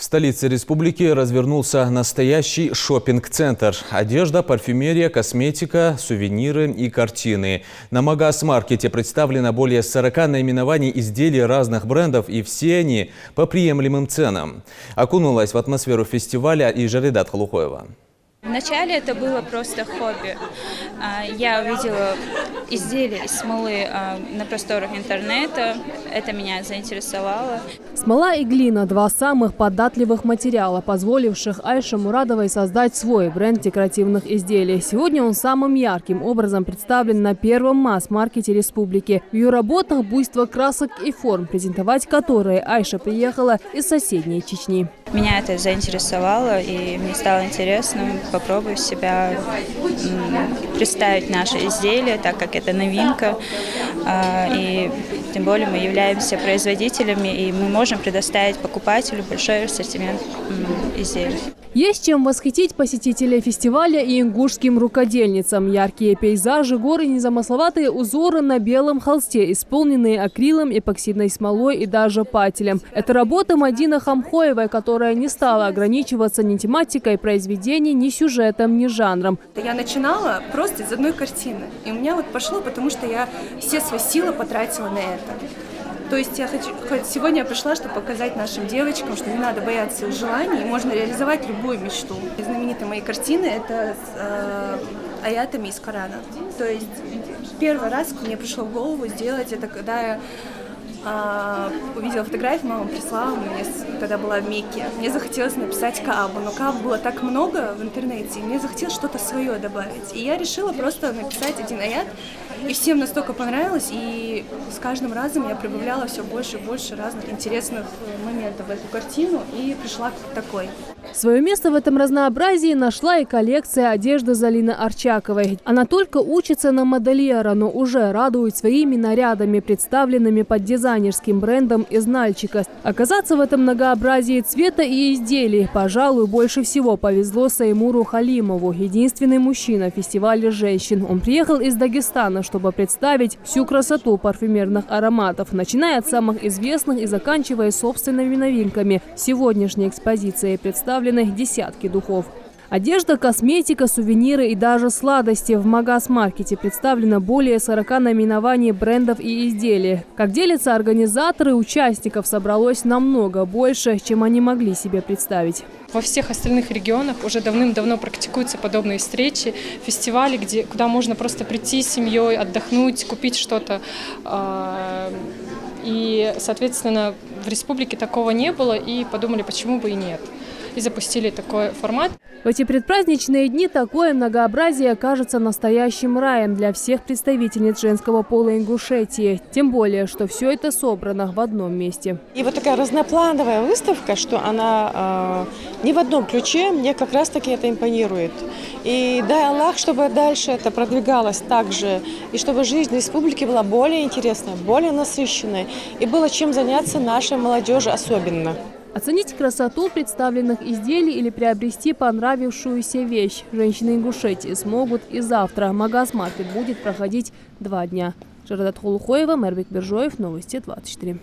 столице республики развернулся настоящий шопинг-центр. Одежда, парфюмерия, косметика, сувениры и картины. На Магаз-маркете представлено более 40 наименований изделий разных брендов, и все они по приемлемым ценам. Окунулась в атмосферу фестиваля и Жаридат Халухоева. Вначале это было просто хобби. Я увидела изделия из смолы на просторах интернета. Это меня заинтересовало. Смола и глина – два самых податливых материала, позволивших Айше Мурадовой создать свой бренд декоративных изделий. Сегодня он самым ярким образом представлен на первом масс-маркете республики. В ее работах буйство красок и форм, презентовать которые Айша приехала из соседней Чечни. Меня это заинтересовало, и мне стало интересно попробовать себя представить наши изделия, так как это новинка. И тем более мы являемся производителями, и мы можем предоставить покупателю большой ассортимент изделий. Есть чем восхитить посетителей фестиваля и ингушским рукодельницам. Яркие пейзажи, горы, незамысловатые узоры на белом холсте, исполненные акрилом, эпоксидной смолой и даже пателем. Это работа Мадины Хамхоевой, которая не стала ограничиваться ни тематикой произведений, ни сюжетом, ни жанром. Я начинала просто из одной картины. И у меня вот пошло, потому что я все свои силы потратила на это. То есть сегодня я пришла, чтобы показать нашим девочкам, что не надо бояться своих желаний, и можно реализовать любую мечту. Знаменитые мои картины – это с аятами из Корана. То есть первый раз мне пришло в голову сделать это, когда я увидела фотографию, мама прислала мне, когда была в Мекке. Мне захотелось написать Каабу, но Кааб было так много в интернете, и мне захотелось что-то свое добавить. И я решила просто написать один аят, и всем настолько понравилось, и с каждым разом я прибавляла все больше и больше разных интересных моментов в эту картину, и пришла к такой. Свое место в этом разнообразии нашла и коллекция одежды Залины Арчаковой. Она только учится на модельера, но уже радует своими нарядами, представленными под дизайнерским брендом из Нальчика. Оказаться в этом многообразии цвета и изделий, пожалуй, больше всего повезло Саймуру Халимову, единственный мужчина в фестивале женщин. Он приехал из Дагестана, чтобы представить всю красоту парфюмерных ароматов, начиная от самых известных и заканчивая собственными новинками. В сегодняшней экспозиции представлены десятки духов. Одежда, косметика, сувениры и даже сладости. В Магаз-маркете представлено более 40 наименований брендов и изделий. Как делятся организаторы, участников собралось намного больше, чем они могли себе представить. Во всех остальных регионах уже давным-давно практикуются подобные встречи, фестивали, куда можно просто прийти с семьей, отдохнуть, купить что-то. И, соответственно, в республике такого не было, и подумали, почему бы и нет. И запустили такой формат. В эти предпраздничные дни такое многообразие кажется настоящим раем для всех представительниц женского пола Ингушетии. Тем более, что все это собрано в одном месте. И вот такая разноплановая выставка, что она не в одном ключе, мне как раз-таки это импонирует. И дай Аллах, чтобы дальше это продвигалось так же, и чтобы жизнь республики была более интересной, более насыщенной, и было чем заняться нашей молодежи особенно. Оценить красоту представленных изделий или приобрести понравившуюся вещь женщины Ингушетии смогут и завтра. Магаз-маркет будет проходить 2 дня. Жаридат Халухоева, Мербек Бержоев, Новости 24.